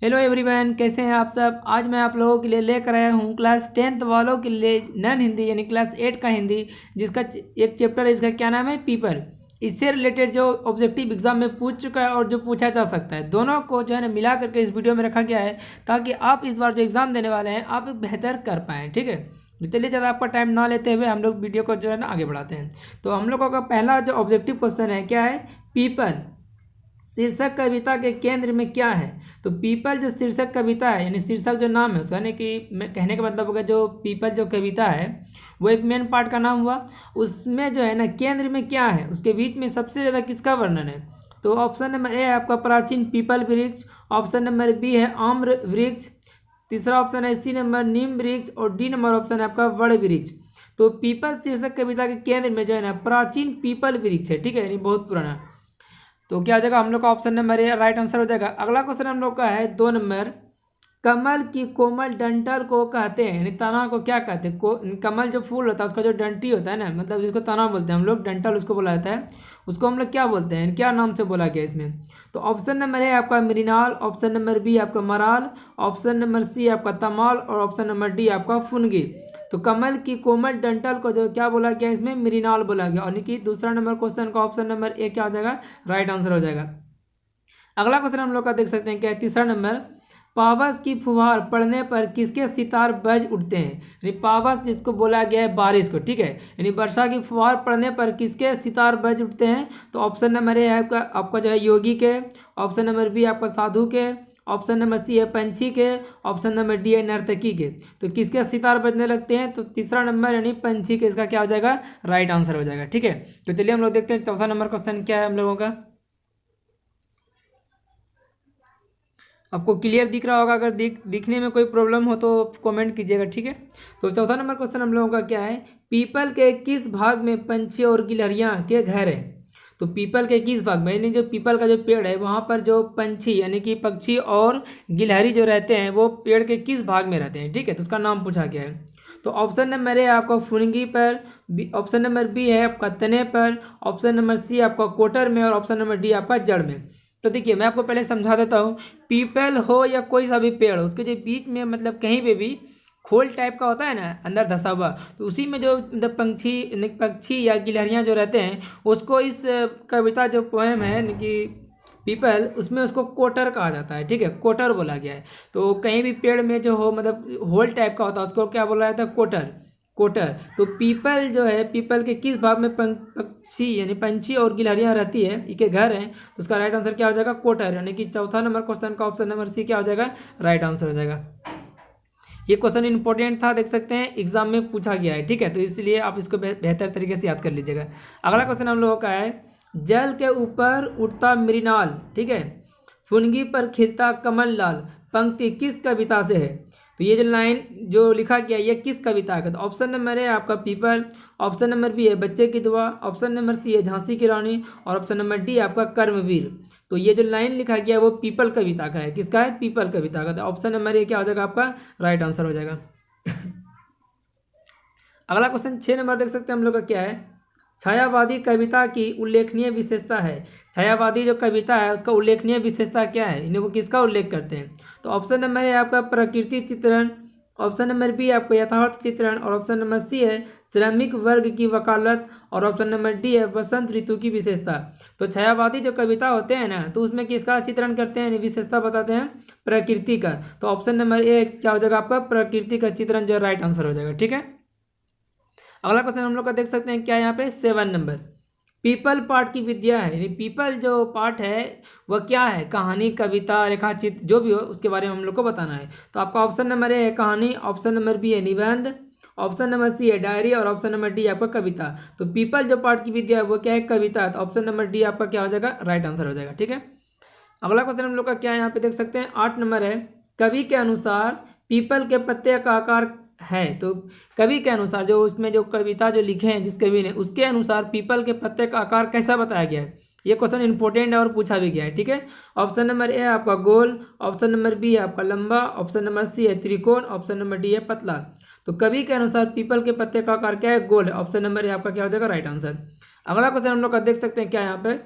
Hello everyone, कैसे हैं आप सब। आज मैं आप लोगों के लिए लेकर आया हूँ क्लास 10th वालों के लिए नन हिंदी यानी क्लास 8 का हिंदी, जिसका एक चैप्टर है, इसका क्या नाम है, पीपल। इससे रिलेटेड जो ऑब्जेक्टिव एग्जाम में पूछ चुका है और जो पूछा जा सकता है, दोनों को जो है ना मिला करके इस वीडियो में रखा गया है, ताकि आप इस बार जो एग्ज़ाम देने वाले हैं आप बेहतर कर पाएँ। ठीक है, तो चलिए ज़्यादा आपका टाइम ना लेते हुए हम लोग वीडियो को जो है ना आगे बढ़ाते हैं। तो हम लोगों का पहला जो ऑब्जेक्टिव क्वेश्चन है, क्या है, पीपल शीर्षक कविता के केंद्र में क्या है। तो पीपल जो शीर्षक कविता है, यानी शीर्षक जो नाम है उसका, यानी कि मैं कहने का मतलब होगा जो पीपल जो कविता है वो एक मेन पार्ट का नाम हुआ। उसमें जो है ना केंद्र में क्या है, उसके बीच में सबसे ज़्यादा किसका वर्णन है। तो ऑप्शन नंबर ए है आपका प्राचीन पीपल वृक्ष, ऑप्शन नंबर बी है आम्र वृक्ष, तीसरा ऑप्शन है सी नंबर नीम वृक्ष, और डी नंबर ऑप्शन है आपका वड़ वृक्ष। तो पीपल शीर्षक कविता के केंद्र में जो है ना प्राचीन पीपल वृक्ष है। ठीक है, यानी बहुत पुराना। तो क्या हो जाएगा हम लोग का ऑप्शन नंबर ए राइट आंसर हो जाएगा। अगला क्वेश्चन हम लोग का है 2 नंबर, कमल की कोमल डंठल को कहते हैं, यानी तना को क्या कहते हैं। कमल जो फूल होता है उसका जो डंटी होता है ना, मतलब जिसको तना बोलते हैं हम लोग, डंठल उसको बोला जाता है, उसको हम लोग क्या बोलते हैं, क्या नाम से बोला गया इसमें। तो ऑप्शन नंबर ए आपका मृणाल, ऑप्शन नंबर बी आपका मराल, ऑप्शन नंबर सी आपका तमाल, और ऑप्शन नंबर डी आपका फुनगी। तो कमल की कोमल डंठल को जो क्या बोला गया इसमें, मृणाल बोला गया, और कि दूसरा नंबर क्वेश्चन का ऑप्शन नंबर ए क्या हो जाएगा, राइट आंसर हो जाएगा। अगला क्वेश्चन हम लोग का देख सकते हैं, क्या है, तीसरा नंबर, पावस की फुहार पड़ने पर किसके सितार बज उठते हैं। यानी पावस जिसको बोला गया है बारिश को, ठीक है, यानी वर्षा की फुहार पड़ने पर किसके सितार बज उठते हैं। तो ऑप्शन नंबर ए है आपका जो है योगी के, ऑप्शन नंबर बी आपका साधु के, ऑप्शन नंबर सी है पंछी के, ऑप्शन नंबर डी है नर्तकी के। तो किसके सितार बजने लगते हैं, तो तीसरा नंबर यानी पंछी के, इसका क्या हो जाएगा, राइट आंसर हो जाएगा। ठीक है, तो चलिए हम लोग देखते हैं चौथा नंबर क्वेश्चन क्या है हम लोगों का। आपको क्लियर दिख रहा होगा, अगर दिखने में कोई प्रॉब्लम हो तो कमेंट कीजिएगा। ठीक है, तो चौथा नंबर क्वेश्चन हम लोगों का क्या है, पीपल के किस भाग में पंछी और गिलहरियां के घर है। तो पीपल के किस भाग में, यानी जो पीपल का जो पेड़ है वहाँ पर जो पंछी यानी कि पक्षी और गिलहरी जो रहते हैं वो पेड़ के किस भाग में रहते हैं। ठीक है, तो उसका नाम पूछा गया है। तो ऑप्शन नंबर ए आपका फुनगी पर, ऑप्शन नंबर बी है आपका तने पर, ऑप्शन नंबर सी आपका कोटर में, और ऑप्शन नंबर डी आपका जड़ में। तो देखिए मैं आपको पहले समझा देता हूँ, पीपल हो या कोई सा भी पेड़ हो, उसके जो बीच में मतलब कहीं पे भी खोल टाइप का होता है ना अंदर धंसा हुआ, तो उसी में जो मतलब पक्षी या गिलहरियाँ जो रहते हैं उसको इस कविता जो पोएम है कि पीपल, उसमें उसको कोटर कहा जाता है। ठीक है, कोटर बोला गया है। तो कहीं भी पेड़ में जो हो मतलब होल टाइप का होता है उसको क्या बोला जाता है, कोटर। कोटर। तो पीपल जो है, पीपल के किस भाग में पक्षी यानी पंछी और गिलहरियां रहती है, इनके घर हैं, तो उसका राइट आंसर क्या हो जाएगा, कोटर। यानी कि चौथा नंबर क्वेश्चन का ऑप्शन नंबर सी क्या हो जाएगा, राइट आंसर हो जाएगा। ये क्वेश्चन इंपॉर्टेंट था, देख सकते हैं एग्जाम में पूछा गया है। ठीक है, तो इसलिए आप इसको बेहतर तरीके से याद कर लीजिएगा। अगला क्वेश्चन हम लोगों का है, जल के ऊपर उठता मृणाल, ठीक है, फुनगी पर खिलता कमल लाल, पंक्ति किस कविता से है। तो ये जो लाइन जो लिखा गया ये किस कविता का। तो ऑप्शन नंबर है आपका पीपल, ऑप्शन नंबर बी है बच्चे की दुआ, ऑप्शन नंबर सी है झांसी की रानी, और ऑप्शन नंबर डी आपका कर्मवीर। तो ये जो लाइन लिखा गया वो पीपल कविता का है, किसका है, पीपल कविता का। तो ऑप्शन नंबर ए क्या हो जाएगा आपका, राइट आंसर हो जाएगा। अगला क्वेश्चन 6 नंबर देख सकते हैं हम लोग का, क्या है, छायावादी कविता की उल्लेखनीय विशेषता है। छायावादी जो कविता है उसका उल्लेखनीय विशेषता क्या है, इन्हें वो किसका उल्लेख करते हैं। तो ऑप्शन नंबर है आपका प्रकृति चित्रण, ऑप्शन नंबर बी आपको यथार्थ चित्रण, और ऑप्शन नंबर सी है श्रमिक वर्ग की वकालत, और ऑप्शन नंबर डी है वसंत ऋतु की विशेषता। तो छायावादी जो कविता होते हैं ना, तो उसमें किसका चित्रण करते हैं, विशेषता बताते हैं प्रकृति का। तो ऑप्शन नंबर ए क्या हो जाएगा आपका, प्रकृति का चित्रण जो राइट आंसर हो जाएगा। ठीक है, अगला क्वेश्चन हम लोग का देख सकते हैं, क्या यहाँ पे 7 नंबर, पीपल पाठ की विद्या है, यानी पीपल जो पाठ है वह क्या है, कहानी, कविता, रेखाचित्र, जो भी हो उसके बारे में हम लोग को बताना है। तो आपका ऑप्शन नंबर ए है कहानी, ऑप्शन नंबर बी है निबंध, ऑप्शन नंबर सी है डायरी, और ऑप्शन नंबर डी आपका कविता। तो पीपल जो पाठ की विद्या है वो क्या है, कविता है। तो ऑप्शन नंबर डी आपका क्या हो जाएगा, राइट आंसर हो जाएगा। ठीक है, अगला क्वेश्चन हम लोग का क्या है, यहाँ पे देख सकते हैं 8 नंबर है, कवि के अनुसार पीपल के पत्ते का आकार है। तो कवि के अनुसार जो उसमें जो कविता जो लिखे हैं जिस कवि ने, उसके अनुसार पीपल के पत्ते का आकार कैसा बताया गया है। ये क्वेश्चन इंपॉर्टेंट है और पूछा भी गया है। ठीक है, ऑप्शन नंबर ए आपका गोल, ऑप्शन नंबर बी है आपका लंबा, ऑप्शन नंबर सी है त्रिकोण, ऑप्शन नंबर डी है पतला। तो कवि के अनुसार पीपल के पत्ते का आकार क्या है, गोल है। ऑप्शन नंबर ए आपका क्या हो जाएगा, राइट आंसर। अगला क्वेश्चन हम लोग का देख सकते हैं, क्या यहाँ पे,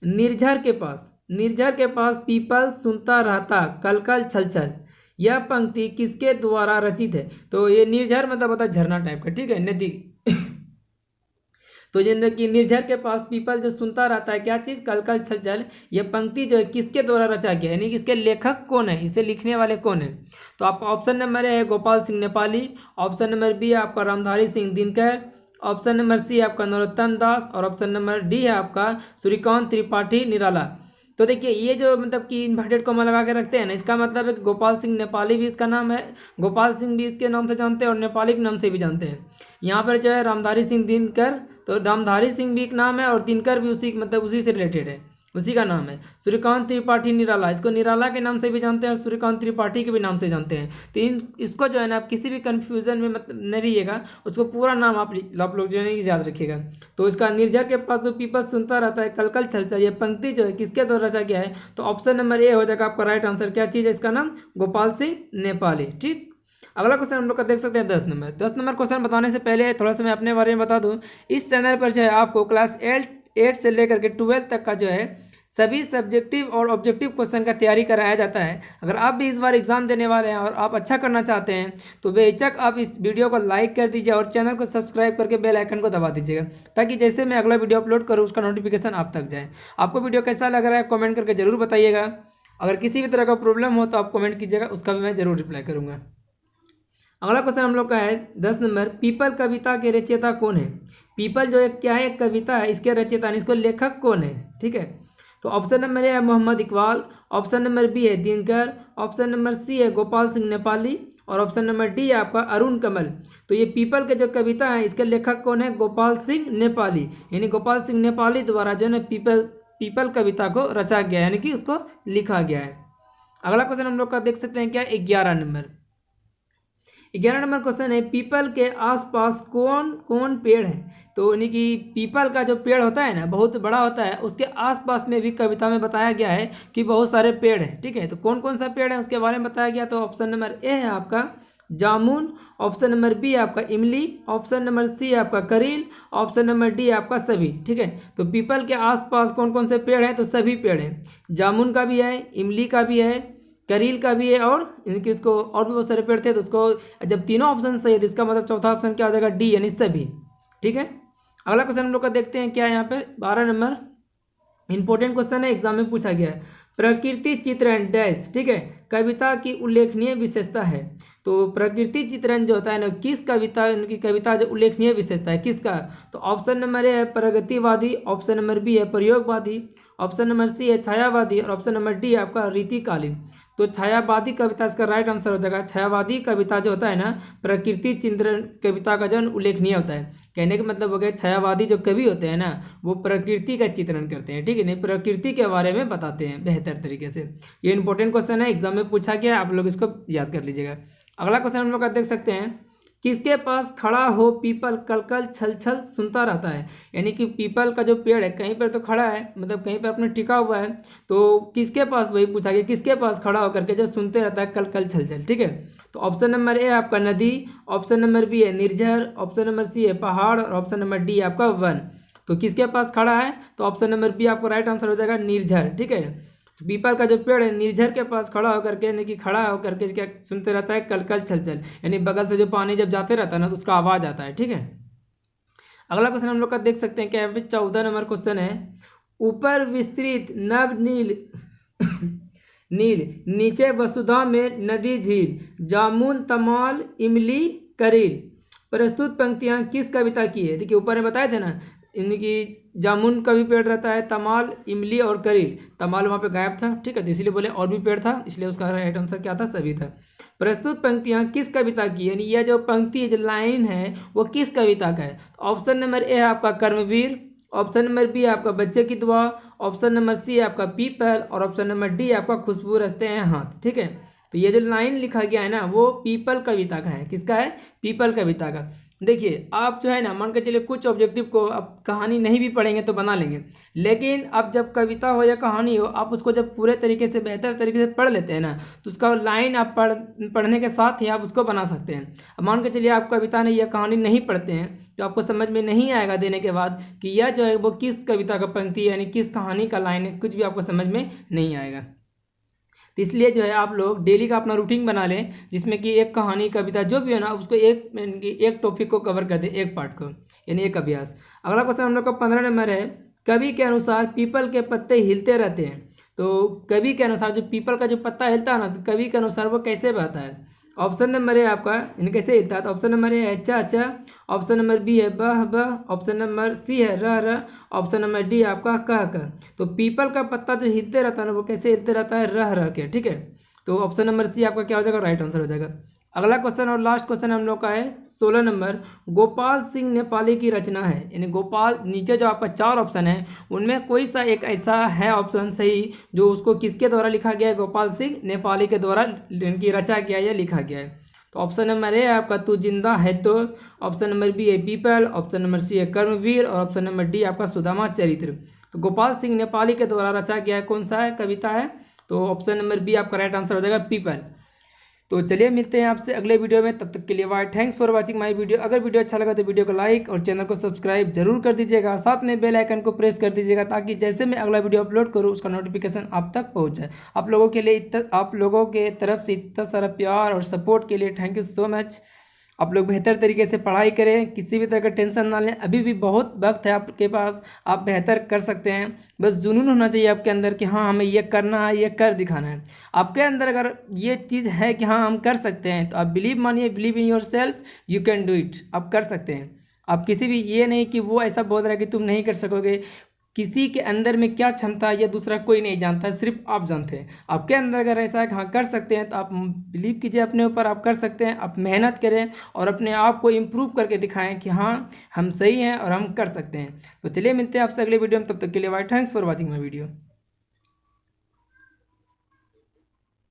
निर्झर के पास निर्झर के पास पीपल सुनता रहता कल कल छल छल, यह पंक्ति किसके द्वारा रचित है? तो ये निर्झर मतलब होता है झरना टाइप का, ठीक है, नदी। तो जिन कि निर्झर के पास पीपल जो सुनता रहता है क्या चीज, कल कल छल छल, यह पंक्ति जो है किसके द्वारा रचा गया, यानी कि इसके लेखक कौन है, इसे लिखने वाले कौन है? तो आपका ऑप्शन नंबर ए है Gopal Singh Nepali, option number B है आपका Ramdhari Singh Dinkar, option number C है आपका नरोत्तम दास, और ऑप्शन नंबर डी है आपका सूर्यकांत त्रिपाठी निराला। तो देखिए ये जो मतलब कि इन्वर्टेड कॉमा लगा के रखते हैं ना, इसका मतलब है कि गोपाल सिंह नेपाली भी इसका नाम है, गोपाल सिंह भी इसके नाम से जानते हैं और नेपाली के नाम से भी जानते हैं। यहाँ पर जो है रामधारी सिंह दिनकर, तो रामधारी सिंह भी एक नाम है और दिनकर भी उसी मतलब उसी से रिलेटेड है, उसी का नाम है। सूर्यकांत त्रिपाठी निराला, इसको निराला के नाम से भी जानते हैं और सूर्यकांत त्रिपाठी के भी नाम से जानते हैं। तो इसको जो है ना आप किसी भी कन्फ्यूजन में मतलब नहीं रहिएगा, उसको पूरा नाम आप लोग जो है याद रखिएगा। तो इसका निर्झर के पास जो पीपल सुनता रहता है कल कल छल छल, ये पंक्ति जो है किसके द्वारा रचा गया है? तो ऑप्शन नंबर ए हो जाएगा आपका राइट आंसर। क्या चीज़ है इसका नाम? गोपाल सिंह नेपाली। ठीक, अगला क्वेश्चन हम लोग का देख सकते हैं 10 नंबर। 10 नंबर क्वेश्चन बताने से पहले थोड़ा सा मैं अपने बारे में बता दूं, इस चैनल पर जो है आपको क्लास 8 से लेकर के 12 तक का जो है सभी सब्जेक्टिव और ऑब्जेक्टिव क्वेश्चन का तैयारी कराया जाता है। अगर आप भी इस बार एग्जाम देने वाले हैं और आप अच्छा करना चाहते हैं तो बेहिचक आप इस वीडियो को लाइक कर दीजिए और चैनल को सब्सक्राइब करके बेल आइकन को दबा दीजिएगा, ताकि जैसे मैं अगला वीडियो अपलोड करूँ उसका नोटिफिकेशन आप तक जाए। आपको वीडियो कैसा लग रहा है कॉमेंट करके जरूर बताइएगा। अगर किसी भी तरह का प्रॉब्लम हो तो आप कमेंट कीजिएगा, उसका भी मैं जरूर रिप्लाई करूँगा। अगला क्वेश्चन हम लोग का है 10 नंबर, पीपल कविता के रचयिता कौन है? पीपल जो है क्या है, एक कविता है, इसके रचयिता इसको लेखक कौन है? ठीक है, तो ऑप्शन नंबर ए है Mohammad Iqbal, option number B है दिनकर, ऑप्शन नंबर सी है गोपाल सिंह नेपाली, और ऑप्शन नंबर डी है आपका अरुण कमल। तो ये पीपल के जो कविता है इसके लेखक कौन है? गोपाल सिंह नेपाली, यानी गोपाल सिंह नेपाली द्वारा जो है पीपल कविता को रचा गया, यानी कि उसको लिखा गया है। अगला क्वेश्चन हम लोग का देख सकते हैं क्या, 11 नंबर। 11 नंबर क्वेश्चन है, पीपल के आसपास कौन कौन पेड़ है? तो यानी कि पीपल का जो पेड़ होता है ना बहुत बड़ा होता है, उसके आसपास में भी कविता में बताया गया है कि बहुत सारे पेड़ हैं। ठीक है, तो कौन कौन सा पेड़ है उसके बारे में बताया गया। तो ऑप्शन नंबर ए है आपका जामुन, ऑप्शन नंबर बी है आपका इमली, ऑप्शन नंबर सी है आपका करील, ऑप्शन नंबर डी है आपका सभी। ठीक है, तो पीपल के आसपास कौन कौन से पेड़ हैं? तो सभी पेड़ हैं, जामुन का भी है, इमली का भी है, करील का भी है, और इनकी उसको और भी बहुत सारे पेड़ थे। तो उसको जब तीनों ऑप्शन सही है तो इसका मतलब चौथा ऑप्शन क्या हो जाएगा? डी, यानी सभी। ठीक है, अगला क्वेश्चन हम लोग का देखते हैं क्या है यहाँ पर 12 नंबर। इंपॉर्टेंट क्वेश्चन है, एग्जाम में पूछा गया है। प्रकृति चित्रण डैश, ठीक है, कविता की उल्लेखनीय विशेषता है। तो प्रकृति चित्रण जो होता है ना, किस कविता, उनकी कविता जो उल्लेखनीय विशेषता है किसका? तो ऑप्शन नंबर ए है प्रगतिवादी, ऑप्शन नंबर बी है प्रयोगवादी, ऑप्शन नंबर सी है छायावादी, और ऑप्शन नंबर डी आपका रीतिकालीन। तो छायावादी कविता इसका राइट आंसर हो जाएगा। छायावादी कविता जो होता है ना, प्रकृति चित्रण कविता का जो उल्लेखनीय होता है। कहने का मतलब हो गया छायावादी जो कवि होते हैं ना वो प्रकृति का चित्रण करते हैं, ठीक है, नहीं प्रकृति के बारे में बताते हैं बेहतर तरीके से। ये इंपॉर्टेंट क्वेश्चन है, एग्जाम में पूछा गया, आप लोग इसको याद कर लीजिएगा। अगला क्वेश्चन हम लोग का देख सकते हैं, किसके पास खड़ा हो पीपल कल कल छल छल सुनता रहता है। यानी कि पीपल का जो पेड़ है कहीं पर तो खड़ा है, मतलब कहीं पर अपने टिका हुआ है, तो किसके पास, वही पूछा गया किसके पास खड़ा होकर के जो सुनते रहता है कल कल छल छल। ठीक है, तो ऑप्शन नंबर ए आपका नदी, ऑप्शन नंबर बी है निर्झर, ऑप्शन नंबर सी है पहाड़, और ऑप्शन नंबर डी आपका वन। तो किसके पास खड़ा है? तो ऑप्शन नंबर बी आपका राइट आंसर हो जाएगा निर्झर। ठीक है, पीपल का जो पेड़ है निर्झर के पास खड़ा होकर के, यानी कि खड़ा होकर के क्या सुनते रहता है कल कल छल छल, यानी बगल से जो पानी जब जाते रहता है ना तो उसका आवाज आता है। ठीक है, अगला क्वेश्चन हम लोग का देख सकते हैं क्या है 14 नंबर क्वेश्चन है, ऊपर विस्तृत नभ नील नील, नीचे वसुधा में नदी झील, जामुन तमाल इमली करील, प्रस्तुत पंक्तियां किस कविता की है? देखिए ऊपर में बताए थे ना, इनकी जामुन का भी पेड़ रहता है, तमाल इमली और करील। तमाल वहाँ पे गायब था, ठीक है, तो इसलिए बोले और भी पेड़ था, इसलिए उसका राइट आंसर क्या था? सभी था। प्रस्तुत पंक्तियां किस कविता की, यानी यह जो पंक्ति है जो लाइन है वो किस कविता का है? ऑप्शन नंबर ए है आपका कर्मवीर, ऑप्शन नंबर बी है आपका बच्चे की दुआ, ऑप्शन नंबर सी है आपका पीपल, और ऑप्शन नंबर डी आपका खुशबू रचते हैं हाथ। ठीक है, तो ये जो लाइन लिखा गया है ना वो पीपल कविता का है। किसका है? पीपल कविता का। देखिए आप जो है ना, मान के चलिए कुछ ऑब्जेक्टिव को अब कहानी नहीं भी पढ़ेंगे तो बना लेंगे, लेकिन अब जब कविता हो या कहानी हो, आप उसको जब पूरे तरीके से बेहतर तरीके से पढ़ लेते हैं ना, तो उसका लाइन आप पढ़ने के साथ ही आप उसको बना सकते हैं। अब मान के चलिए आप कविता नहीं या कहानी नहीं पढ़ते हैं तो आपको समझ में नहीं आएगा देने के बाद कि यह जो है वो किस कविता का पंक्ति है, यानी किस कहानी का लाइन है, कुछ भी आपको समझ में नहीं आएगा। तो इसलिए जो है आप लोग डेली का अपना रूटीन बना लें, जिसमें कि एक कहानी कविता जो भी है ना उसको एक टॉपिक को कवर कर दे, एक पार्ट को, यानी एक अभ्यास। अगला क्वेश्चन हम लोग का 15 नंबर है, कवि के अनुसार पीपल के पत्ते हिलते रहते हैं। तो कवि के अनुसार जो पीपल का जो पत्ता हिलता है ना, तो कवि के अनुसार वो कैसे बहता है। ऑप्शन नंबर है आपका, यानी कैसे हिलता है, तो ऑप्शन नंबर है अच्छा अच्छा, ऑप्शन नंबर बी है बह बह, ऑप्शन नंबर सी है रह रह, ऑप्शन नंबर डी आपका कह कह। तो पीपल का पत्ता जो हिलते रहता है ना, वो कैसे हिलते रहता है, रह रह के। ठीक है, तो ऑप्शन नंबर सी आपका क्या हो जाएगा, राइट आंसर हो जाएगा। अगला क्वेश्चन और लास्ट क्वेश्चन हम लोग का है 16 नंबर, गोपाल सिंह नेपाली की रचना है। यानी गोपाल, नीचे जो आपका 4 ऑप्शन है उनमें कोई सा एक ऐसा है ऑप्शन सही जो उसको किसके द्वारा लिखा गया है, गोपाल सिंह नेपाली के द्वारा इनकी रचा गया या लिखा गया है। तो ऑप्शन नंबर ए आपका तू जिंदा है तो, ऑप्शन नंबर बी है पीपल, ऑप्शन नंबर सी है कर्मवीर, और ऑप्शन नंबर डी आपका सुदामा चरित्र। तो गोपाल सिंह नेपाली के द्वारा रचा गया है कौन सा है कविता है, तो ऑप्शन नंबर बी आपका राइट आंसर हो जाएगा पीपल। तो चलिए मिलते हैं आपसे अगले वीडियो में, तब तक के लिए bye. Thanks for watching my video. अगर वीडियो अच्छा लगा तो वीडियो को लाइक और चैनल को सब्सक्राइब जरूर कर दीजिएगा, साथ में बेल आइकन को प्रेस कर दीजिएगा ताकि जैसे मैं अगला वीडियो अपलोड करूँ उसका नोटिफिकेशन आप तक पहुँच जाए। आप लोगों के तरफ से इतना सारा प्यार और सपोर्ट के लिए थैंक यू सो मच। आप लोग बेहतर तरीके से पढ़ाई करें, किसी भी तरह का टेंशन ना लें, अभी भी बहुत वक्त है आपके पास, आप बेहतर कर सकते हैं। बस जुनून होना चाहिए आपके अंदर कि हाँ हमें ये करना है, ये कर दिखाना है। आपके अंदर अगर ये चीज़ है कि हाँ हम कर सकते हैं, तो आप बिलीव मानिए, believe in your self, you can do it. आप कर सकते हैं। आप किसी भी, ये नहीं कि वो ऐसा बोल रहा है कि तुम नहीं कर सकोगे। किसी के अंदर में क्या क्षमता है ये दूसरा कोई नहीं जानता है, सिर्फ आप जानते हैं। आपके अंदर अगर ऐसा है कि हाँ कर सकते हैं, तो आप बिलीव कीजिए अपने ऊपर, आप कर सकते हैं। आप मेहनत करें और अपने आप को इम्प्रूव करके दिखाएं कि हाँ हम सही हैं और हम कर सकते हैं। तो चलिए मिलते हैं आपसे अगले वीडियो में, तब तक के लिए bye. Thanks for watching my video.